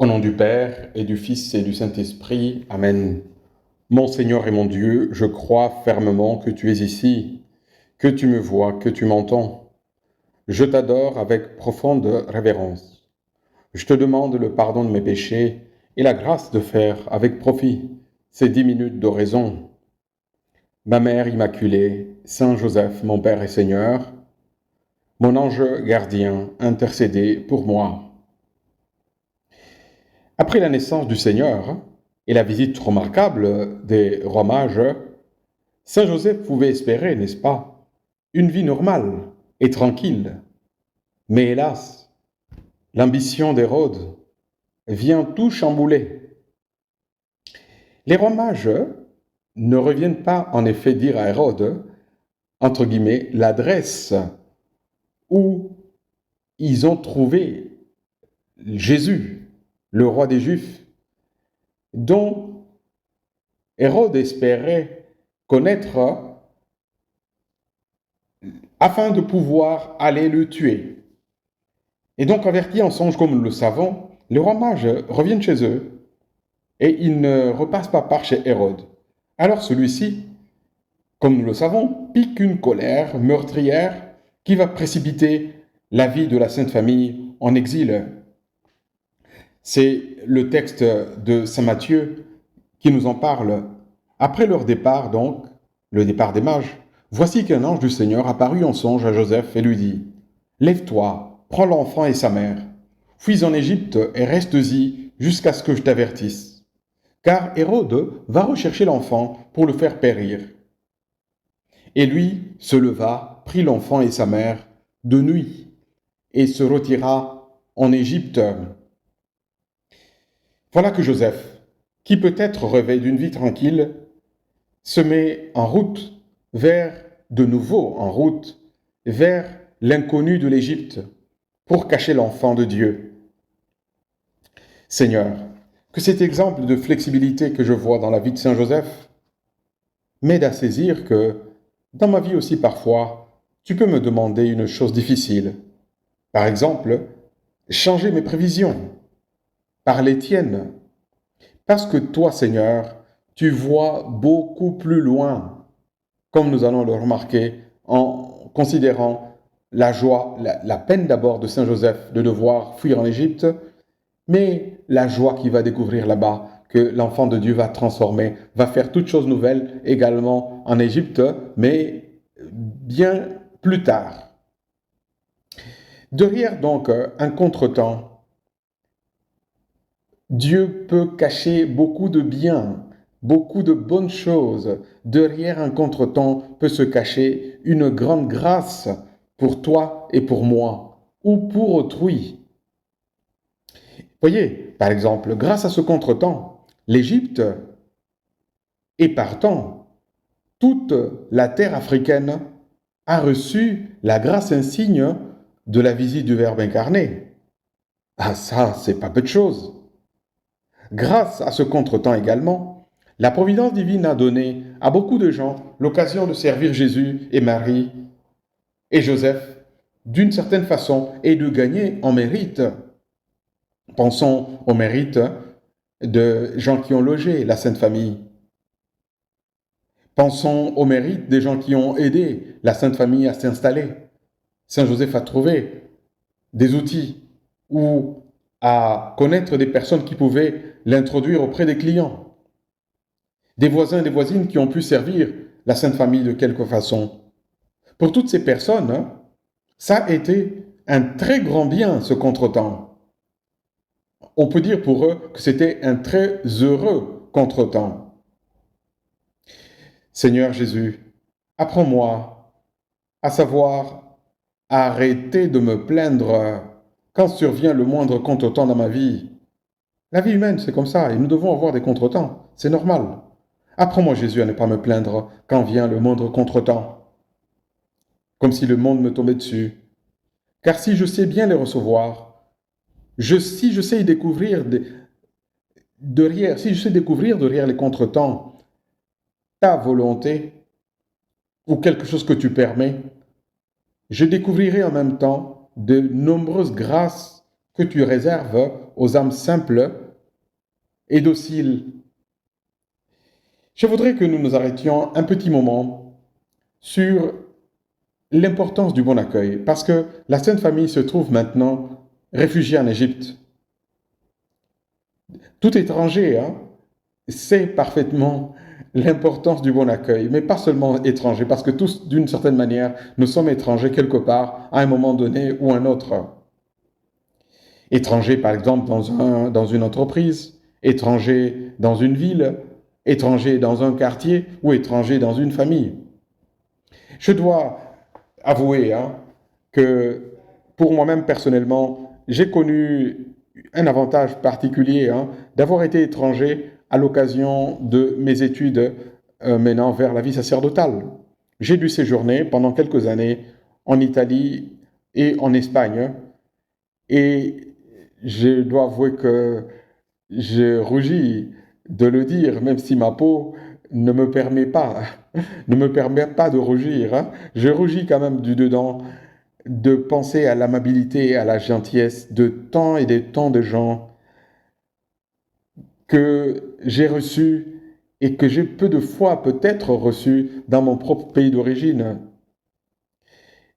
nom du Père et du Fils et du Saint-Esprit. Amen. Mon Seigneur et mon Dieu, je crois fermement que tu es ici, que tu me vois, que tu m'entends. Je t'adore avec profonde révérence. Je te demande le pardon de mes péchés et la grâce de faire avec profit ces 10 minutes d'oraison. Ma Mère Immaculée, Saint Joseph, mon Père et Seigneur, mon ange gardien, intercédez pour moi. Après la naissance du Seigneur et la visite remarquable des rois mages, Saint Joseph pouvait espérer, n'est-ce pas, une vie normale et tranquille. Mais hélas, l'ambition d'Hérode vient tout chambouler. Les rois mages ne reviennent pas en effet dire à Hérode, entre guillemets, l'adresse où ils ont trouvé Jésus, le roi des Juifs, dont Hérode espérait connaître afin de pouvoir aller le tuer. Et donc, avertis en songe comme nous le savons, les rois mages reviennent chez eux et ils ne repassent pas par chez Hérode. Alors celui-ci, comme nous le savons, pique une colère meurtrière qui va précipiter la vie de la Sainte Famille en exil. C'est le texte de Saint Matthieu qui nous en parle. Après leur départ, donc, le départ des mages, voici qu'un ange du Seigneur apparut en songe à Joseph et lui dit « Lève-toi, prends l'enfant et sa mère, fuis en Égypte et reste-y jusqu'à ce que je t'avertisse. Car Hérode va rechercher l'enfant pour le faire périr. » Et lui se leva, prit l'enfant et sa mère de nuit et se retira en Égypte. Voilà que Joseph, qui peut-être rêvait d'une vie tranquille, se met en route de nouveau en route vers l'inconnu de l'Égypte pour cacher l'enfant de Dieu. Seigneur, que cet exemple de flexibilité que je vois dans la vie de Saint Joseph m'aide à saisir que, dans ma vie aussi parfois, tu peux me demander une chose difficile. Par exemple, changer mes prévisions par les tiennes. Parce que toi, Seigneur, tu vois beaucoup plus loin, comme nous allons le remarquer en considérant la joie, la peine d'abord de Saint Joseph de devoir fuir en Égypte, mais la joie qu'il va découvrir là-bas, que l'enfant de Dieu va transformer, va faire toutes choses nouvelles également en Égypte, mais bien plus tard. Derrière donc un contretemps, Dieu peut cacher beaucoup de bien, beaucoup de bonnes choses. Derrière un contretemps peut se cacher une grande grâce pour toi et pour moi, ou pour autrui. Voyez, par exemple, grâce à ce contretemps, l'Égypte, et partant, toute la terre africaine a reçu la grâce insigne de la visite du Verbe incarné. Ah ça, c'est pas peu de choses. Grâce à ce contretemps également, la providence divine a donné à beaucoup de gens l'occasion de servir Jésus et Marie et Joseph d'une certaine façon et de gagner en mérite. Pensons au mérite de gens qui ont logé la Sainte Famille. Pensons au mérite des gens qui ont aidé la Sainte Famille à s'installer. Saint Joseph a trouvé des outils ou à connaître des personnes qui pouvaient l'introduire auprès des clients. Des voisins et des voisines qui ont pu servir la Sainte Famille de quelque façon. Pour toutes ces personnes, ça a été un très grand bien, ce contretemps. On peut dire pour eux que c'était un très heureux contretemps. Seigneur Jésus, apprends-moi à savoir arrêter de me plaindre quand survient le moindre contretemps dans ma vie. La vie humaine, c'est comme ça, et nous devons avoir des contretemps, c'est normal. Apprends-moi, Jésus, à ne pas me plaindre quand vient le moindre contretemps, comme si le monde me tombait dessus. Car si je sais bien les recevoir, si je sais découvrir derrière les contretemps ta volonté ou quelque chose que tu permets, je découvrirai en même temps de nombreuses grâces que tu réserves aux âmes simples et dociles. Je voudrais que nous nous arrêtions un petit moment sur l'importance du bon accueil, parce que la Sainte Famille se trouve maintenant réfugiée en Égypte. Tout étranger sait parfaitement l'importance du bon accueil, mais pas seulement étranger, parce que tous, d'une certaine manière, nous sommes étrangers quelque part, à un moment donné ou un autre. Étranger, par exemple, dans une entreprise, étranger dans une ville, étranger dans un quartier ou étranger dans une famille. Je dois avouer que pour moi-même personnellement, j'ai connu un avantage particulier d'avoir été étranger à l'occasion de mes études menant vers la vie sacerdotale. J'ai dû séjourner pendant quelques années en Italie et en Espagne et je dois avouer que je rougis de le dire, même si ma peau ne me permet pas, ne me permet pas de rougir. Je rougis quand même du dedans de penser à l'amabilité et à la gentillesse de tant et de tant de gens que j'ai reçus et que j'ai peu de fois peut-être reçus dans mon propre pays d'origine.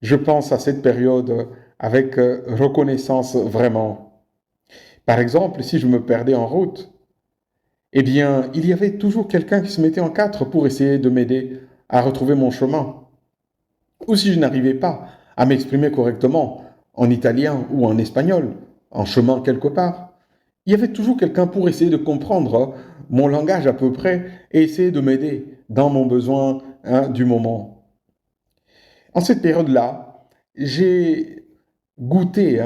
Je pense à cette période avec reconnaissance vraiment. Par exemple, si je me perdais en route, eh bien, il y avait toujours quelqu'un qui se mettait en quatre pour essayer de m'aider à retrouver mon chemin. Ou si je n'arrivais pas à m'exprimer correctement en italien ou en espagnol, en chemin quelque part, il y avait toujours quelqu'un pour essayer de comprendre mon langage à peu près et essayer de m'aider dans mon besoin du moment. En cette période-là, j'ai goûté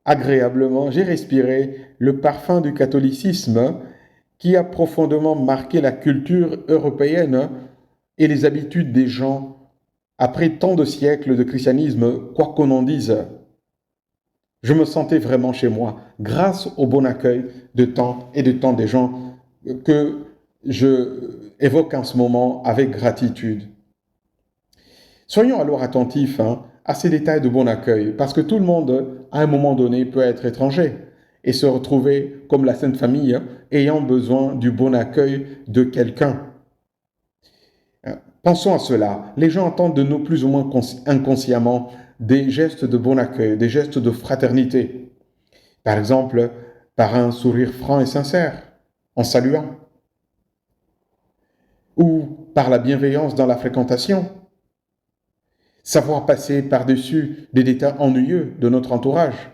agréablement, j'ai respiré le parfum du catholicisme qui a profondément marqué la culture européenne et les habitudes des gens après tant de siècles de christianisme, quoi qu'on en dise. Je me sentais vraiment chez moi, grâce au bon accueil de tant et de tant des gens que je évoque en ce moment avec gratitude. Soyons alors attentifs à ces détails de bon accueil, parce que tout le monde, à un moment donné, peut être étranger et se retrouver, comme la Sainte Famille, ayant besoin du bon accueil de quelqu'un. Pensons à cela. Les gens attendent de nous plus ou moins inconsciemment des gestes de bon accueil, des gestes de fraternité. Par exemple, par un sourire franc et sincère, en saluant. Ou par la bienveillance dans la fréquentation. Savoir passer par-dessus des détails ennuyeux de notre entourage.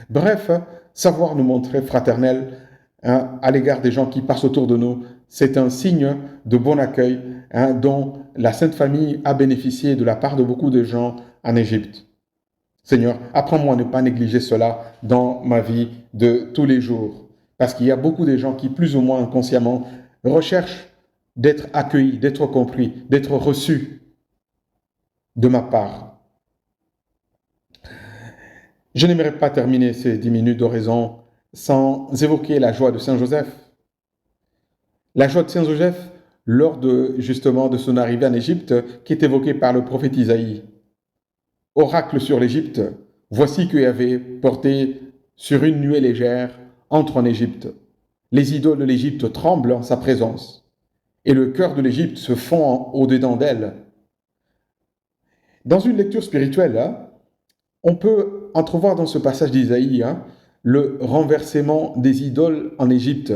Bref, savoir nous montrer fraternels à l'égard des gens qui passent autour de nous, c'est un signe de bon accueil dont la Sainte Famille a bénéficié de la part de beaucoup de gens en Égypte. Seigneur, apprends-moi à ne pas négliger cela dans ma vie de tous les jours, parce qu'il y a beaucoup de gens qui, plus ou moins inconsciemment, recherchent d'être accueillis, d'être compris, d'être reçus de ma part. Je n'aimerais pas terminer ces 10 minutes d'oraison sans évoquer la joie de Saint Joseph. La joie de Saint Joseph lors justement de son arrivée en Égypte, qui est évoquée par le prophète Isaïe. Oracle sur l'Égypte, voici que Yahvé, porté sur une nuée légère, entre en Égypte. Les idoles de l'Égypte tremblent en sa présence, et le cœur de l'Égypte se fond au-dedans d'elle. Dans une lecture spirituelle, on peut entrevoir dans ce passage d'Isaïe le renversement des idoles en Égypte,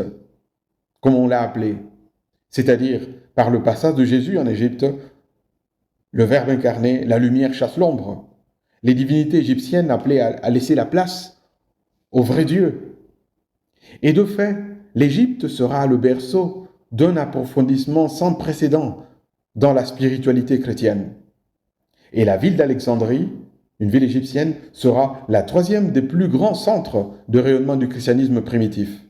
comme on l'a appelé, c'est-à-dire par le passage de Jésus en Égypte, le Verbe incarné, la lumière chasse l'ombre. Les divinités égyptiennes appelaient à laisser la place au vrai Dieu. Et de fait, l'Égypte sera le berceau d'un approfondissement sans précédent dans la spiritualité chrétienne. Et la ville d'Alexandrie, une ville égyptienne, sera la troisième des plus grands centres de rayonnement du christianisme primitif.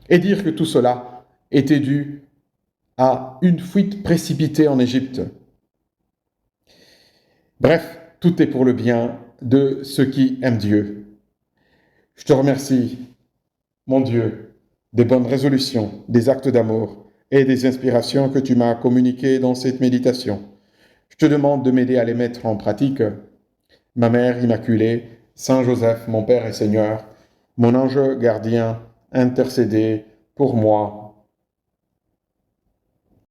Et dire que tout cela était dû à une fuite précipitée en Égypte. Bref, tout est pour le bien de ceux qui aiment Dieu. Je te remercie, mon Dieu, des bonnes résolutions, des actes d'amour et des inspirations que tu m'as communiquées dans cette méditation. Je te demande de m'aider à les mettre en pratique. Ma Mère Immaculée, Saint Joseph, mon Père et Seigneur, Mon ange gardien, intercédez pour moi.